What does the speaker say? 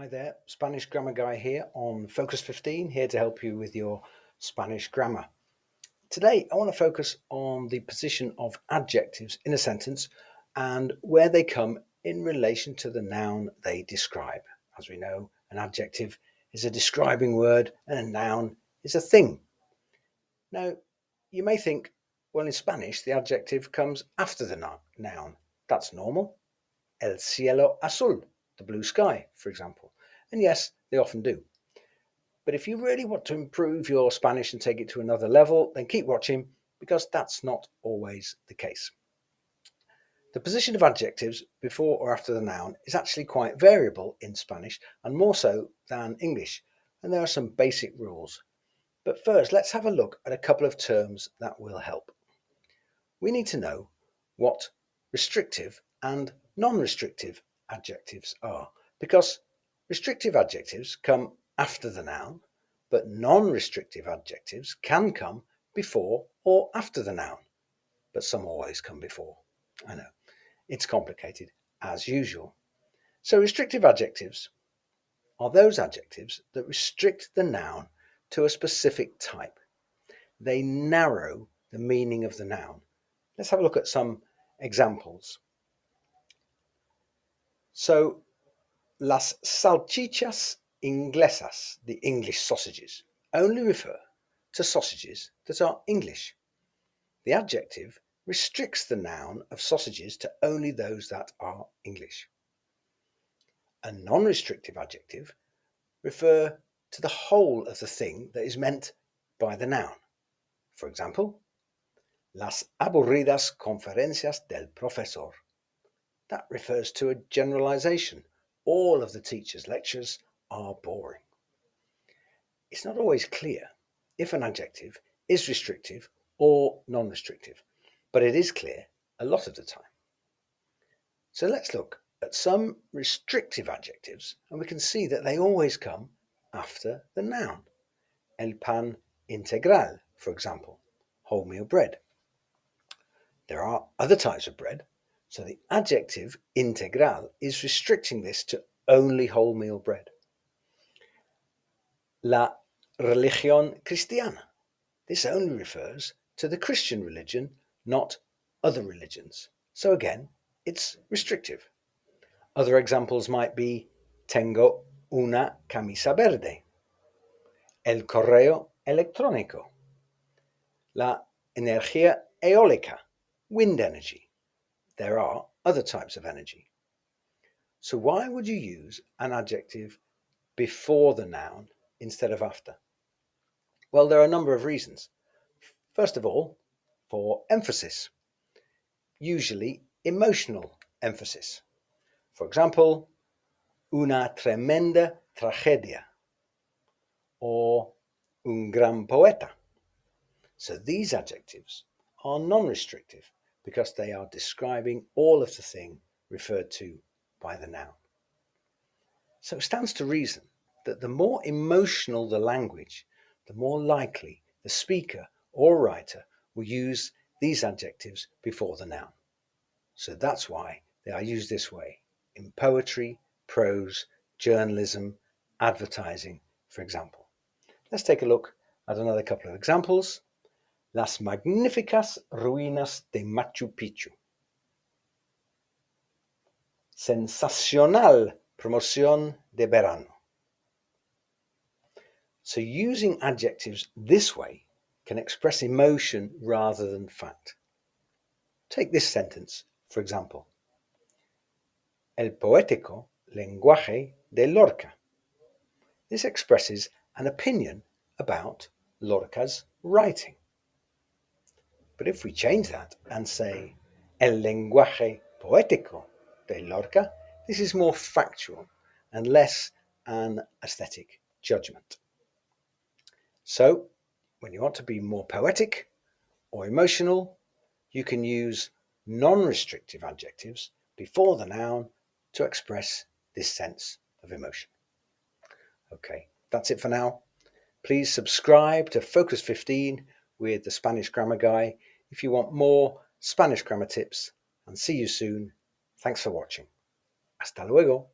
Hi there, Spanish Grammar Guy here on Focus 15, here to help you with your Spanish grammar. Today I want to focus on the position of adjectives in a sentence and where they come in relation to the noun they describe. As we know, an adjective is a describing word and a noun is a thing. Now, you may think, well, in Spanish the adjective comes after the noun. That's normal. El cielo azul, the blue sky, for example. And yes, they often do. But if you really want to improve your Spanish and take it to another level, then keep watching because that's not always the case. The position of adjectives before or after the noun is actually quite variable in Spanish and more so than English, and there are some basic rules. But first, let's have a look at a couple of terms that will help. We need to know what restrictive and non-restrictive adjectives are, because restrictive adjectives come after the noun, but non-restrictive adjectives can come before or after the noun, but some always come before. I know, it's complicated as usual. So restrictive adjectives are those adjectives that restrict the noun to a specific type. They narrow the meaning of the noun. Let's have a look at some examples. So, las salchichas inglesas, the English sausages, only refer to sausages that are English. The adjective restricts the noun of sausages to only those that are English. A non-restrictive adjective refers to the whole of the thing that is meant by the noun. For example, las aburridas conferencias del profesor. That refers to a generalization. All of the teacher's lectures are boring. It's not always clear if an adjective is restrictive or non-restrictive, but it is clear a lot of the time. So let's look at some restrictive adjectives and we can see that they always come after the noun. El pan integral, for example, wholemeal bread. There are other types of bread, so the adjective integral is restricting this to only wholemeal bread. La religión cristiana. This only refers to the Christian religion, not other religions. So again, it's restrictive. Other examples might be tengo una camisa verde, el correo electrónico, la energía eólica, wind energy. There are other types of energy. So why would you use an adjective before the noun instead of after? Well, there are a number of reasons. First of all, for emphasis, usually emotional emphasis. For example, una tremenda tragedia or un gran poeta. So these adjectives are non-restrictive because they are describing all of the thing referred to by the noun. So it stands to reason that the more emotional the language, the more likely the speaker or writer will use these adjectives before the noun. So that's why they are used this way in poetry, prose, journalism, advertising, for example. Let's take a look at another couple of examples. Las magníficas ruinas de Machu Picchu. Sensacional promoción de verano. So using adjectives this way can express emotion rather than fact. Take this sentence, for example. El poético lenguaje de Lorca. This expresses an opinion about Lorca's writing. But if we change that and say el lenguaje poético de Lorca, this is more factual and less an aesthetic judgment. So, when you want to be more poetic or emotional, you can use non-restrictive adjectives before the noun to express this sense of emotion. Okay, that's it for now. Please subscribe to Focus 15 with the Spanish Grammar Guy if you want more Spanish grammar tips, and see you soon. Thanks for watching. Hasta luego.